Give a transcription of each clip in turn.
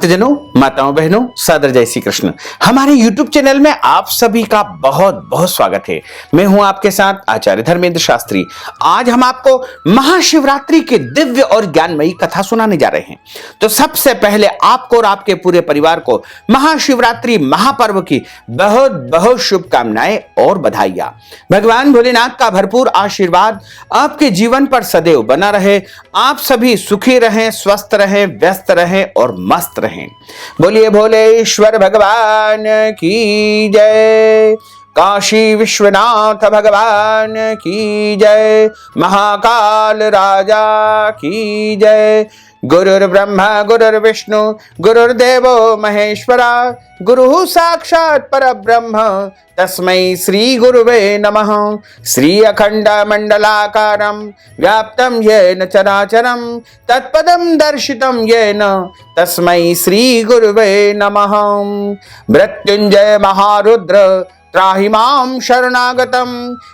भक्तजनों, माताओं, बहनों, सादर जय श्री कृष्ण। हमारे YouTube चैनल में आप सभी का बहुत बहुत स्वागत है। मैं हूं आपके साथ आचार्य धर्मेंद्र शास्त्री। आज हम आपको महाशिवरात्रि की दिव्य और ज्ञानमयी कथा सुनाने जा रहे हैं। तो सबसे पहले आपको और आपके पूरे परिवार को महाशिवरात्रि महापर्व की बहुत बहुत शुभकामनाएं और बधाइयां। भगवान भोलेनाथ का भरपूर आशीर्वाद आपके जीवन पर सदैव बना रहे। आप सभी सुखी रहें, स्वस्थ रहें, व्यस्त रहें और मस्त रहें। बोलिए भोलेश्वर भगवान की जय। काशी विश्वनाथ भगवान की जय। महाकाल राजा की जय। गुरुर्ब्रह्मा गुरुर्विष्णु गुरुर्देवो महेश्वरा गुरु साक्षात् परब्रह्म तस्मै श्री गुरुवे नमः। श्री अखंड मंडलाकारं व्याप्तं येन चराचरं तत्पदं दर्शितं येन तस्मै श्री गुरुवे नमः। मृत्युंजय महारुद्र त्राहि मां शरणागतं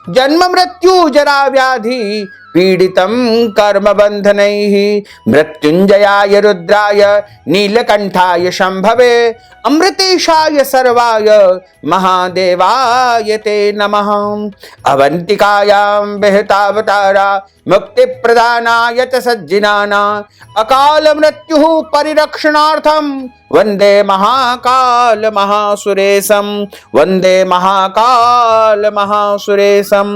जन्म मृत्यु जरा व्याधि पीडितं कर्म बंधनैः। मृत्युंजयाय रुद्राय नीलकंठाय शंभवे अमृतेशाय सर्वाय महादेवाय ते नमः। अवंतिकायां विहितावतारा मुक्ति प्रदानाय च सज्जनाना अकाल मृत्युः परिरक्षणार्थं वंदे महाकाल महासुरेशम। वंदे महाकाल महासुरेशम।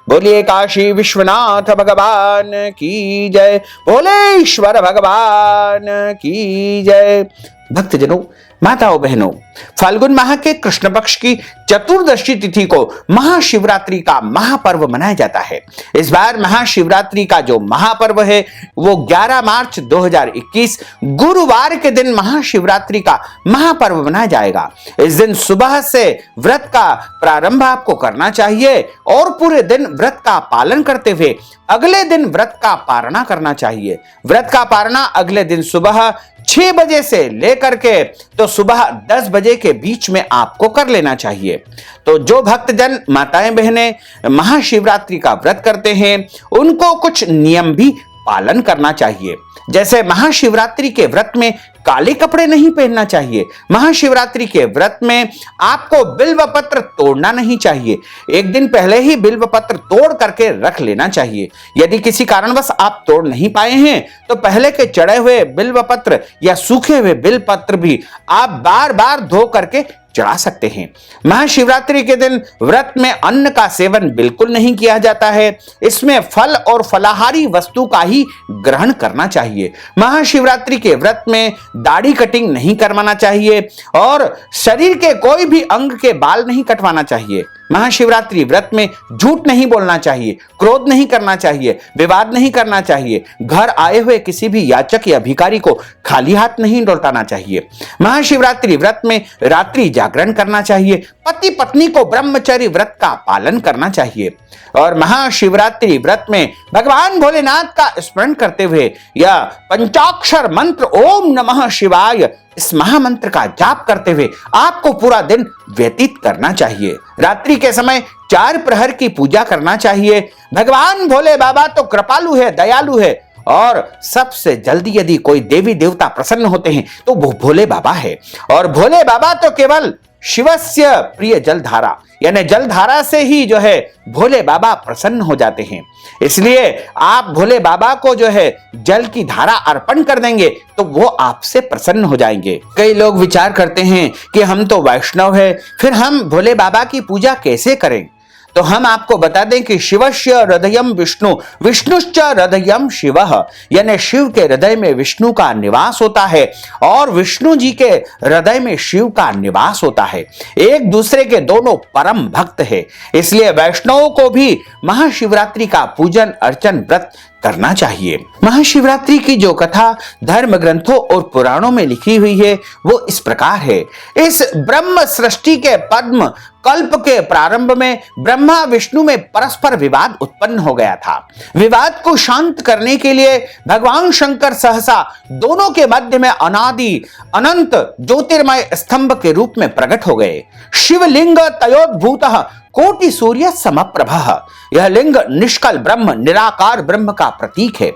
बोलिए काशी विश्वनाथ भगवान की जय। भोलेश्वर भगवान की जय। भक्तजनों, माताओं, बहनों, फाल्गुन माह के कृष्ण पक्ष की चतुर्दशी तिथि को महाशिवरात्रि का महापर्व मनाया जाता है। इस बार महाशिवरात्रि का जो महापर्व है वो 11 मार्च 2021 गुरुवार के दिन महाशिवरात्रि का महापर्व मनाया जाएगा। इस दिन सुबह से व्रत का प्रारंभ आपको करना चाहिए और पूरे दिन व्रत का पालन करते हुए अगले दिन व्रत का पारणा करना चाहिए। व्रत का पारणा अगले दिन सुबह 6 बजे से लेकर के तो सुबह 10 बजे के बीच में आपको कर लेना चाहिए। तो जो भक्तजन, माताएं, बहनें महाशिवरात्रि का व्रत करते हैं उनको कुछ नियम भी पालन करना चाहिए। जैसे महाशिवरात्रि के व्रत में काले कपड़े नहीं पहनना चाहिए। महाशिवरात्रि के व्रत में आपको बिल्व पत्र तोड़ना नहीं चाहिए। एक दिन पहले ही बिल्व पत्र तोड़ करके रख लेना चाहिए। यदि किसी कारणवश आप तोड़ नहीं पाए हैं तो पहले के चढ़े हुए बिल्व पत्र या सूखे हुए बिल पत्र भी आप बार बार धो करके चढ़ा सकते हैं। महाशिवरात्रि के दिन व्रत में अन्न का सेवन बिल्कुल नहीं किया जाता है। इसमें फल और फलाहारी वस्तु का ही ग्रहण करना चाहिए। महाशिवरात्रि के व्रत में दाढ़ी कटिंग नहीं करवाना चाहिए और शरीर के कोई भी अंग के बाल नहीं कटवाना चाहिए। महाशिवरात्रि व्रत में झूठ नहीं बोलना चाहिए, क्रोध नहीं करना चाहिए, विवाद नहीं करना चाहिए। घर आए हुए किसी भी याचक या भिखारी को खाली हाथ नहीं लौटाना चाहिए। महाशिवरात्रि व्रत में रात्रि जागरण करना चाहिए। पति पत्नी को ब्रह्मचर्य व्रत का पालन करना चाहिए और महाशिवरात्रि व्रत में भगवान भोलेनाथ का स्मरण करते हुए या पंचाक्षर मंत्र ओम नमः शिवाय इस महामंत्र का जाप करते हुए आपको पूरा दिन व्यतीत करना चाहिए। रात्रि के समय 4 प्रहर की पूजा करना चाहिए। भगवान भोले बाबा तो कृपालु है, दयालु है और सबसे जल्दी यदि कोई देवी देवता प्रसन्न होते हैं तो वो भोले बाबा है। और भोले बाबा तो केवल शिवस्य प्रिय जलधारा यानी जलधारा से ही जो है भोले बाबा प्रसन्न हो जाते हैं। इसलिए आप भोले बाबा को जो है जल की धारा अर्पण कर देंगे तो वो आपसे प्रसन्न हो जाएंगे। कई लोग विचार करते हैं कि हम तो वैष्णव है, फिर हम भोले बाबा की पूजा कैसे करें? तो हम आपको बता दें कि शिवस्य हृदयम विष्णु विष्णुश्च हृदयम शिवः, यानी शिव के हृदय में विष्णु का निवास होता है और विष्णु जी के हृदय में शिव का निवास होता है। एक दूसरे के दोनों परम भक्त है। इसलिए वैष्णवों को भी महाशिवरात्रि का पूजन अर्चन व्रत करना चाहिए। महाशिवरात्रि की जो कथा धर्म ग्रंथों और पुराणों में लिखी हुई है वो इस प्रकार है। इस ब्रह्म सृष्टि के पद्म कल्प के प्रारंभ में ब्रह्मा विष्णु में परस्पर विवाद उत्पन्न हो गया था। विवाद को शांत करने के लिए भगवान शंकर सहसा दोनों के मध्य में अनादि अनंत ज्योतिर्मय स्तंभ के रूप में प्रकट हो गए। शिवलिंग तयोद्भूतः कोटि सूर्य समप्रभः। यह लिंग निष्कल ब्रह्म, निराकार ब्रह्म का प्रतीक है।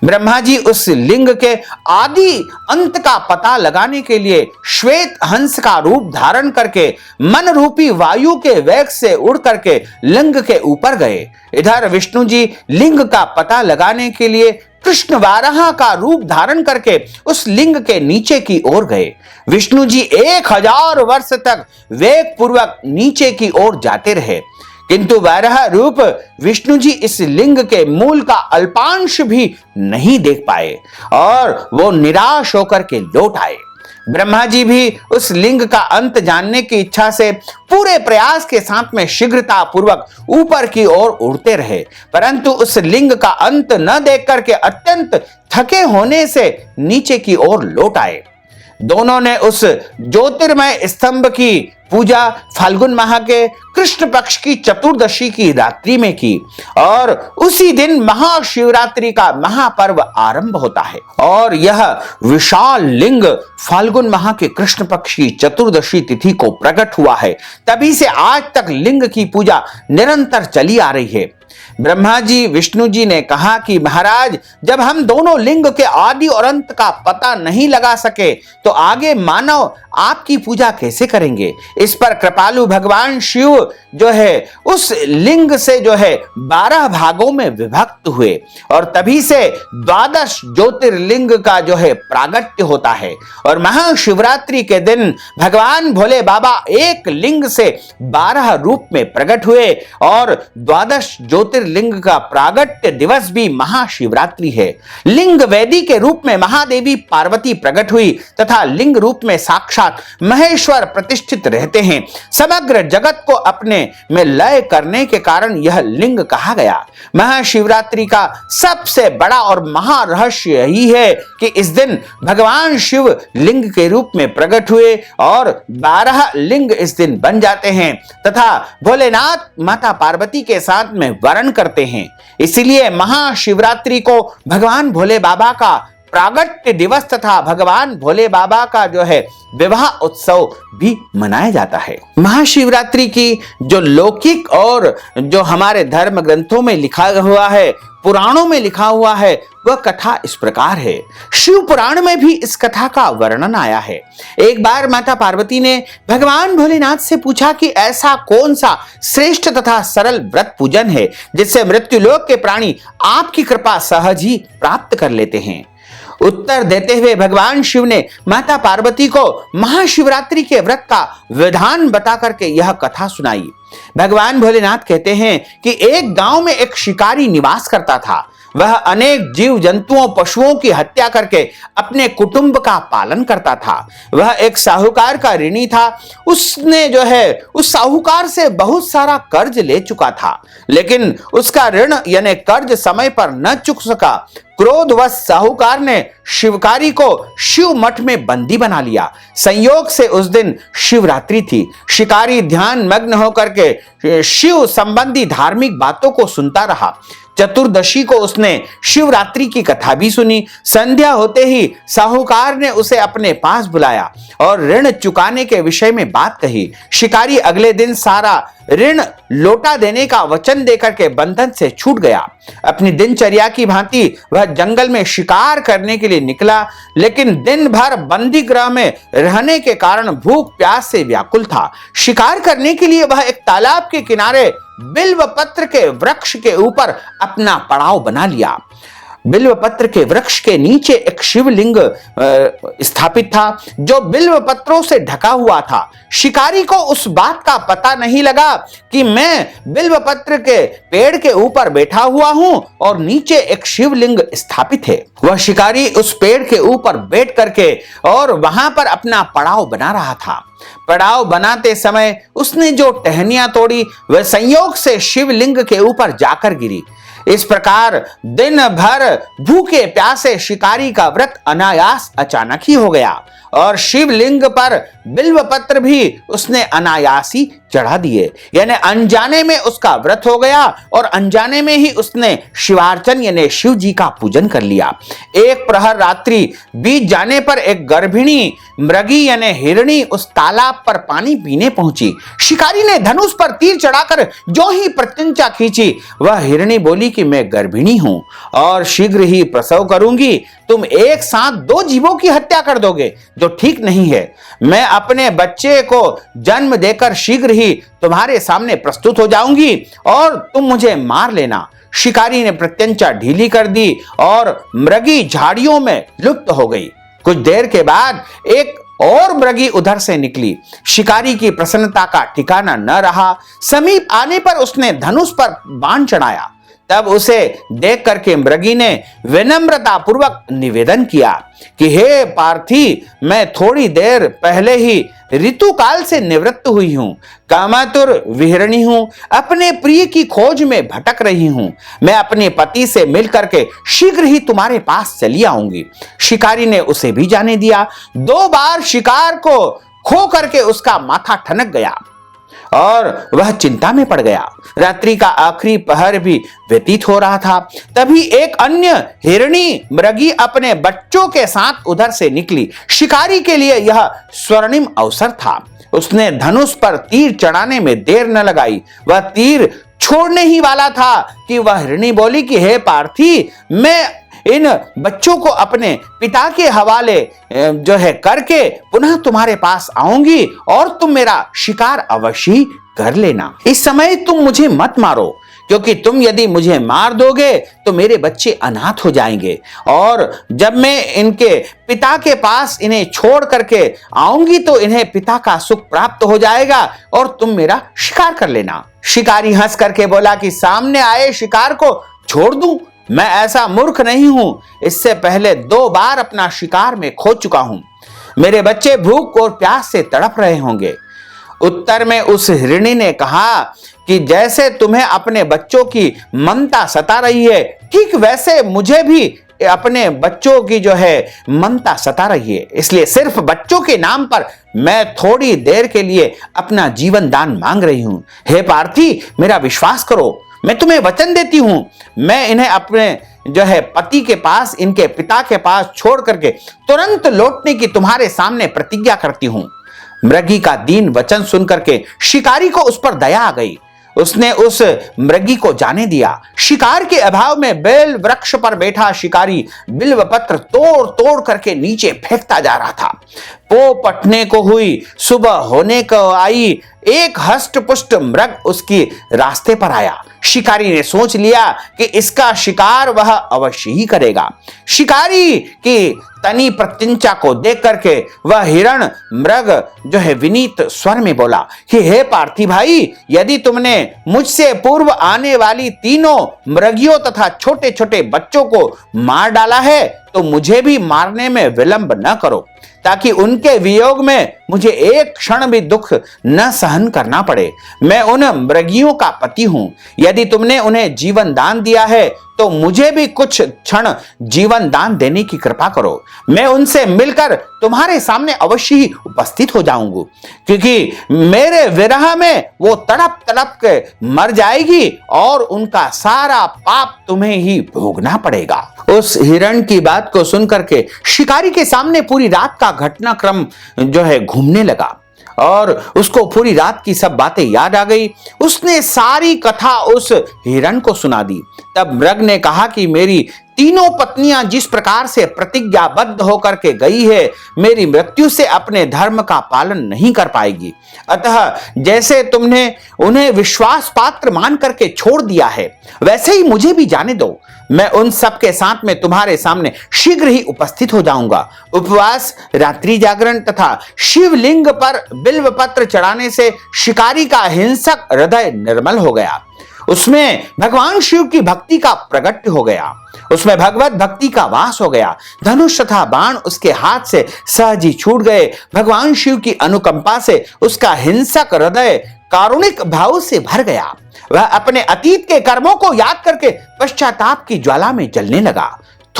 ब्रह्मा जी उस लिंग के आदि अंत का पता लगाने के लिए श्वेत हंस का रूप धारण करके मन रूपी वायु के वेग से उड़ करके लिंग के ऊपर गए। इधर विष्णु जी लिंग का पता लगाने के लिए कृष्ण वाराह का रूप धारण करके उस लिंग के नीचे की ओर गए। विष्णु जी 1000 वर्ष तक वेग पूर्वक नीचे की ओर जाते रहे, किंतु वाराह रूप विष्णु जी इस लिंग के मूल का अल्पांश भी नहीं देख पाए और वो निराश होकर के लौट आए। ब्रह्मा जी भी उस लिंग का अंत जानने की इच्छा से पूरे प्रयास के साथ में शीघ्रता पूर्वक ऊपर की ओर उड़ते रहे, परंतु उस लिंग का अंत न देख करके अत्यंत थके होने से नीचे की ओर लौट आए। दोनों ने उस ज्योतिर्मय स्तंभ की पूजा फाल्गुन माह के कृष्ण पक्ष की चतुर्दशी की रात्रि में की और उसी दिन महाशिवरात्रि का महापर्व आरंभ होता है और यह विशाल लिंग फाल्गुन माह के कृष्ण पक्ष की चतुर्दशी तिथि को प्रकट हुआ है। तभी से आज तक लिंग की पूजा निरंतर चली आ रही है। ब्रह्मा जी विष्णु जी ने कहा कि महाराज, जब हम दोनों लिंग के आदि और अंत का पता नहीं लगा सके तो आगे मानव आपकी पूजा कैसे करेंगे। इस पर कृपालु भगवान शिव जो है उस लिंग से जो है 12 भागों में विभक्त हुए और तभी से 12 ज्योतिर्लिंग का जो है प्रागट्य होता है और महाशिवरात्रि के दिन भगवान भोले बाबा एक लिंग से 12 रूप में प्रकट हुए और 12 ज्योतिर्लिंग का प्रागट्य दिवस भी महाशिवरात्रि है। लिंग वेदी के रूप में महादेवी पार्वती प्रकट हुई तथा लिंग रूप में साक्षात महेश्वर प्रतिष्ठित रहते हैं। समग्र जगत को अपने में लय करने के कारण यह लिंग कहा गया। महाशिवरात्रि का सबसे बड़ा और महारहस्य यही है कि इस दिन भगवान शिव लिंग के रूप में प्रकट हुए और 12 लिंग इस दिन बन जाते हैं तथा भोलेनाथ माता पार्वती के साथ में वरण करते हैं। इसीलिए महाशिवरात्रि को भगवान भोले बाबा का प्रागट्य दिवस तथा भगवान भोले बाबा का जो है विवाह उत्सव भी मनाया जाता है। महाशिवरात्रि की जो लौकिक और जो हमारे धर्म ग्रंथों में लिखा हुआ है, पुराणों में लिखा हुआ है, वह कथा इस प्रकार है। शिव पुराण में भी इस कथा का वर्णन आया है। एक बार माता पार्वती ने भगवान भोलेनाथ से पूछा कि ऐसा कौन सा श्रेष्ठ तथा सरल व्रत पूजन है जिससे मृत्युलोक के प्राणी आपकी कृपा सहज ही प्राप्त कर लेते हैं। उत्तर देते हुए भगवान शिव ने माता पार्वती को महाशिवरात्रि के व्रत का विधान बता करके यह कथा सुनाई। भगवान भोलेनाथ कहते हैं कि एक गांव में एक शिकारी निवास करता था। वह अनेक जीव जंतुओं पशुओं की हत्या करके अपने कुटुंब का पालन करता था। वह एक साहूकार का ऋणी था। उसने जो है उस साहूकार से बहुत सारा कर्ज ले चुका था, लेकिन उसका ऋण यानी कर्ज समय पर न चुक सका। क्रोधवश साहूकार ने शिवकारी को शिव मठ में बंदी बना लिया। संयोग से उस दिन शिवरात्रि थी। शिकारी ध्यान मग्न होकर के शिव संबंधी धार्मिक बातों को सुनता रहा। चतुर्दशी को उसने शिवरात्रि की कथा भी सुनी। संध्या होते ही साहूकार ने उसे अपने पास बुलाया और ऋण चुकाने के विषय में बात कही। शिकारी अगले दिन सारा ऋण लौटा देने का वचन देकर के बंधन से छूट गया। अपनी दिनचर्या की भांति वह जंगल में शिकार करने के लिए निकला, लेकिन दिन भर बंदी गृह में रहने के कारण भूख प्यास से व्याकुल था। शिकार करने के लिए वह एक तालाब के किनारे बिल्व पत्र के वृक्ष के ऊपर अपना पड़ाव बना लिया। बिल्व पत्र के वृक्ष के नीचे एक शिवलिंग स्थापित था जो बिल्व पत्रों से ढका हुआ था। शिकारी को उस बात का पता नहीं लगा कि मैं बिल्व पत्र के पेड़ के ऊपर बैठा हुआ हूं और नीचे एक शिवलिंग स्थापित है। वह शिकारी उस पेड़ के ऊपर बैठ करके और वहां पर अपना पड़ाव बना रहा था। पड़ाव बनाते समय उसने जो टहनियां तोड़ी वह संयोग से शिवलिंग के ऊपर जाकर गिरी। इस प्रकार दिन भर भूखे प्यासे शिकारी का व्रत अनायास अचानक ही हो गया और शिवलिंग पर बिल्व पत्र भी उसने अनायासी चढ़ा दिए। यानी अनजाने में उसका व्रत हो गया और अनजाने में ही उसने शिवार्चन यानी शिव जी का पूजन कर लिया। एक प्रहर रात्रि बीत जाने पर एक गर्भिणी मृगी यानी हिरणी उस तालाब पर पानी पीने पहुंची। शिकारी ने धनुष पर तीर चढ़ाकर जो ही प्रत्यंचा खींची, वह हिरणी बोली कि मैं गर्भिणी हूं और शीघ्र ही प्रसव करूंगी। तुम एक साथ दो जीवों की हत्या कर दोगे, जो ठीक नहीं है। मैं अपने बच्चे को जन्म देकर शीघ्र ही तुम्हारे सामने प्रस्तुत हो जाऊंगी और तुम मुझे मार लेना। शिकारी ने प्रत्यंचा ढीली कर दी और मृगी झाड़ियों में लुप्त हो गई। कुछ देर के बाद एक और मृगी उधर से निकली। शिकारी की प्रसन्नता का ठिकाना न रहा। समीप आने पर उसने धनुष पर बाण चढ़ाया। तब उसे देख करके मृगी ने विनम्रता पूर्वक निवेदन किया कि हे पार्थी, मैं थोड़ी देर पहले ही ऋतु काल से निवृत्त हुई हूं, कामातुर विहरणी हूं, अपने प्रिय की खोज में भटक रही हूं। मैं अपने पति से मिल करके शीघ्र ही तुम्हारे पास चली आऊंगी। शिकारी ने उसे भी जाने दिया। 2 बार शिकार को खो करके उसका माथा ठनक गया और वह चिंता में पड़ गया। रात्रि का आखिरी पहर भी व्यतीत हो रहा था। तभी एक अन्य हिरणी मृगी अपने बच्चों के साथ उधर से निकली। शिकारी के लिए यह स्वर्णिम अवसर था। उसने धनुष पर तीर चढ़ाने में देर न लगाई। वह तीर छोड़ने ही वाला था कि वह हिरणी बोली कि हे पार्थी, मैं इन बच्चों को अपने पिता के हवाले जो है करके पुनः तुम्हारे पास आऊंगी और तुम मेरा शिकार अवश्य कर लेना। इस समय तुम मुझे मत मारो, क्योंकि तुम यदि मुझे मार दोगे तो मेरे बच्चे अनाथ हो जाएंगे और जब मैं इनके पिता के पास इन्हें छोड़ करके आऊंगी तो इन्हें पिता का सुख प्राप्त हो जाएगा और तुम मेरा शिकार कर लेना। शिकारी हंस करके बोला कि सामने आए शिकार को छोड़ दूं? मैं ऐसा मूर्ख नहीं हूं। इससे पहले 2 बार अपना शिकार में खो चुका हूं। मेरे बच्चे भूख और प्यास से तड़प रहे होंगे। उत्तर में उस हिरणी ने कहा कि जैसे तुम्हें अपने बच्चों की ममता सता रही है, ठीक वैसे मुझे भी अपने बच्चों की जो है ममता सता रही है। इसलिए सिर्फ बच्चों के नाम पर मैं थोड़ी देर के लिए अपना जीवन दान मांग रही हूं। हे पार्थी, मेरा विश्वास करो। मैं तुम्हें वचन देती हूं, मैं इन्हें अपने जो है पति के पास, इनके पिता के पास छोड़ करके तुरंत लौटने की तुम्हारे सामने प्रतिज्ञा करती हूं। मृगी का दीन वचन सुनकर के शिकारी को उस पर दया आ गई। उसने उस मृगी को जाने दिया। शिकार के अभाव में बेल वृक्ष पर बैठा शिकारी बिल्व पत्र तोड़ तोड़ करके नीचे फेंकता जा रहा था। पो पटने को हुई, सुबह होने को आई, एक हष्ट पुष्ट मृग उसकी रास्ते पर आया। शिकारी ने सोच लिया कि इसका शिकार वह अवश्य ही करेगा। शिकारी की तनी प्रत्यंचा को देख करके वह हिरण मृग जो है विनीत स्वर में बोला कि हे पार्थी भाई, यदि तुमने मुझसे पूर्व आने वाली तीनों मृगियों तथा छोटे छोटे बच्चों को मार डाला है तो मुझे भी मारने में विलंब न करो, ताकि उनके वियोग में मुझे एक क्षण भी दुख न सहन करना पड़े। मैं उन मृगियों का पति हूं। यदि तुमने उन्हें जीवन दान दिया है तो मुझे भी कुछ क्षण जीवन दान देने की कृपा करो। मैं उनसे मिलकर तुम्हारे सामने अवश्य ही उपस्थित हो जाऊंगा, क्योंकि मेरे विरह में वो तड़प तड़प के मर जाएगी और उनका सारा पाप तुम्हें ही भोगना पड़ेगा। उस हिरण की बात को सुनकर के शिकारी के सामने पूरी रात का घटनाक्रम जो है घूमने लगा और उसको पूरी रात की सब बातें याद आ गई। उसने सारी कथा उस हिरण को सुना दी। तब मृग ने कहा कि मेरी तीनों पत्नियां जिस प्रकार से प्रतिज्ञाबद्ध होकर के गई है, मेरी मृत्यु से अपने धर्म का पालन नहीं कर पाएगी। अतः जैसे तुमने उन्हें विश्वास पात्र मान करके छोड़ दिया है, वैसे ही मुझे भी जाने दो। मैं उन सब के साथ में तुम्हारे सामने शीघ्र ही उपस्थित हो जाऊंगा। उपवास, रात्रि जागरण तथा शिवलिंग पर बिल्व पत्र चढ़ाने से शिकारी का हिंसक हृदय निर्मल हो गया। उसमें भगवान शिव की भक्ति का प्रगट्य हो गया। उसमें भगवत भक्ति का वास हो गया। धनुष तथा बाण उसके हाथ से सहज ही छूट गए। भगवान शिव की अनुकंपा से उसका हिंसक हृदय कारुणिक भाव से भर गया। वह अपने अतीत के कर्मों को याद करके पश्चाताप की ज्वाला में जलने लगा।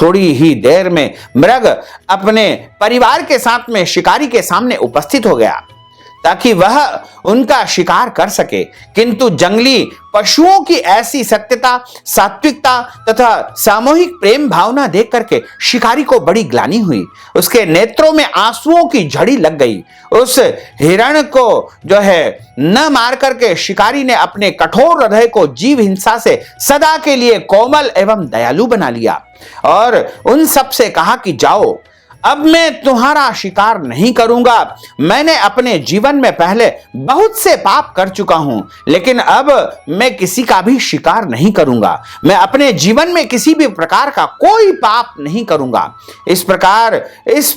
थोड़ी ही देर में मृग अपने परिवार के साथ में शिकारी के सामने उपस्थित हो गया ताकि वह उनका शिकार कर सके। किंतु जंगली पशुओं की ऐसी सत्यता, सात्विकता तथा सामूहिक प्रेम भावना देख करके शिकारी को बड़ी ग्लानि हुई। उसके नेत्रों में आंसुओं की झड़ी लग गई। उस हिरण को जो है न मार करके शिकारी ने अपने कठोर हृदय को जीव हिंसा से सदा के लिए कोमल एवं दयालु बना लिया और उन सब से कहा कि जाओ, अब मैं तुम्हारा शिकार नहीं करूंगा। मैंने अपने जीवन में पहले बहुत से पाप कर चुका हूं, लेकिन अब मैं किसी का भी शिकार नहीं करूंगा। मैं अपने जीवन में किसी भी प्रकार का कोई पाप नहीं करूंगा। इस प्रकार इस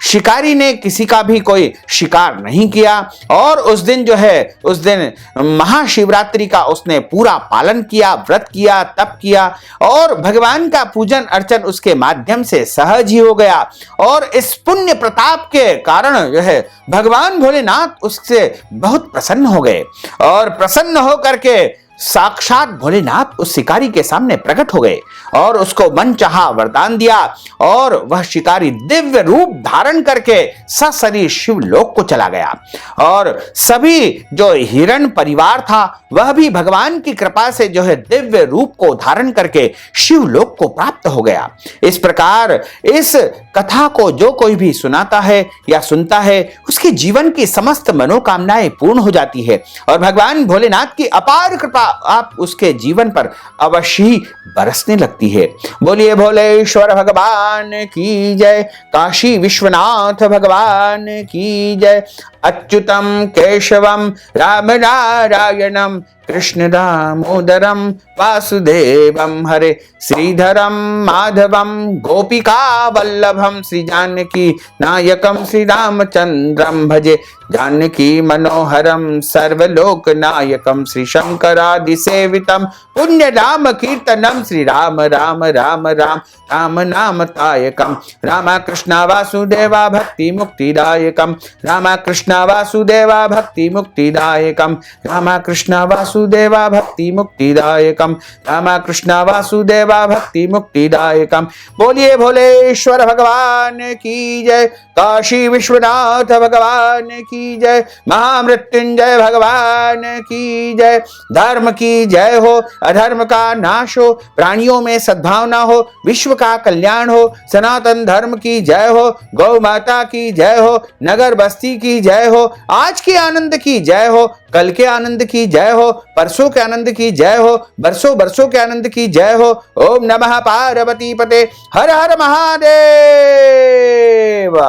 शिकारी ने किसी का भी कोई शिकार नहीं किया और उस दिन जो है, उस दिन महाशिवरात्रि का उसने पूरा पालन किया, व्रत किया, तप किया और भगवान का पूजन अर्चन उसके माध्यम से सहज ही हो गया। और इस पुण्य प्रताप के कारण जो है भगवान भोलेनाथ उससे बहुत प्रसन्न हो गए और प्रसन्न होकर के साक्षात भोलेनाथ उस शिकारी के सामने प्रकट हो गए और उसको मनचाहा वरदान दिया और वह शिकारी दिव्य रूप धारण करके सशरीर शिवलोक को चला गया। और सभी जो हिरण परिवार था वह भी भगवान की कृपा से जो है दिव्य रूप को धारण करके शिवलोक को प्राप्त हो गया। इस प्रकार इस कथा को जो कोई भी सुनाता है या सुनता है उसके जीवन की समस्त मनोकामनाएं पूर्ण हो जाती है और भगवान भोलेनाथ की अपार कृपा आप उसके जीवन पर अवश्य ही बरसने लगती है। बोलिए भोलेश्वर भगवान की जय, काशी विश्वनाथ भगवान की जय। अच्युतम केशवम राम नारायणम कृष्ण दामोदरम वासुदेवम हरे, श्रीधरम माधवम गोपिका वल्लभम, श्री जानकी नायकम श्री रामचंद्रम भजे, जानकी मनोहरम सर्वलोक नायकम, श्री शंकरादि सेवितम पुण्य नाम कीर्तनम, श्री राम राम राम राम राम नाम तायकम, रामा कृष्णा वासुदेवा भक्ति मुक्तिदायकम, रामा कृष्णा वासुदेवा भक्ति मुक्तिदायकम, रामा कृष्णा वासुदेवा भक्ति मुक्तिदायकम, रामा कृष्णा वासुदेवा भक्ति मुक्तिदायकम। बोलिए भोलेश्वर भगवान की जय, काशी विश्वनाथ भगवान की जय, महामृत्युंजय भगवान की जय। धर्म की जय हो, अधर्म का नाश हो, प्राणियों में सद्भावना हो, विश्व का कल्याण हो, सनातन धर्म की जय हो, गौ माता की जय हो, नगर बस्ती की जय हो, आज के आनंद की जय हो, कल के आनंद की जय हो, परसों के आनंद की जय हो, बरसों बरसों के आनंद की जय हो। ओम नमः पार्वती पते, हर हर महादेव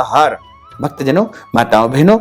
हर। भक्तजनों, माताओं, बहनों,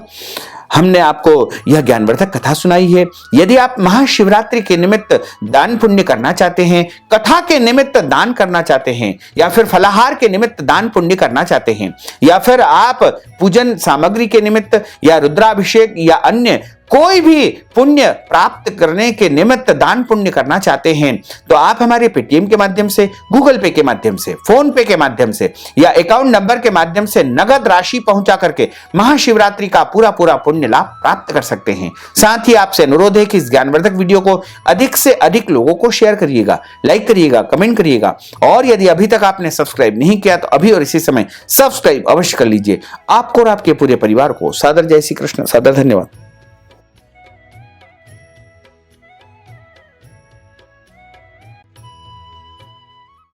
हमने आपको यह ज्ञानवर्धक कथा सुनाई है। यदि आप महाशिवरात्रि के निमित्त दान पुण्य करना चाहते हैं, कथा के निमित्त दान करना चाहते हैं, या फिर फलाहार के निमित्त दान पुण्य करना चाहते हैं, या फिर आप पूजन सामग्री के निमित्त या रुद्राभिषेक या अन्य कोई भी पुण्य प्राप्त करने के निमित्त दान पुण्य करना चाहते हैं, तो आप हमारे पेटीएम के माध्यम से, गूगल पे के माध्यम से, फोन पे के माध्यम से या अकाउंट नंबर के माध्यम से नगद राशि पहुंचा करके महाशिवरात्रि का पूरा पूरा पुण्य लाभ प्राप्त कर सकते हैं। साथ ही आपसे अनुरोध है कि इस ज्ञानवर्धक वीडियो को अधिक से अधिक लोगों को शेयर करिएगा, लाइक करिएगा, कमेंट करिएगा और यदि अभी तक आपने सब्सक्राइब नहीं किया तो अभी और इसी समय सब्सक्राइब अवश्य कर लीजिए। आपको और आपके पूरे परिवार को सादर जय श्री कृष्ण, सादर धन्यवाद।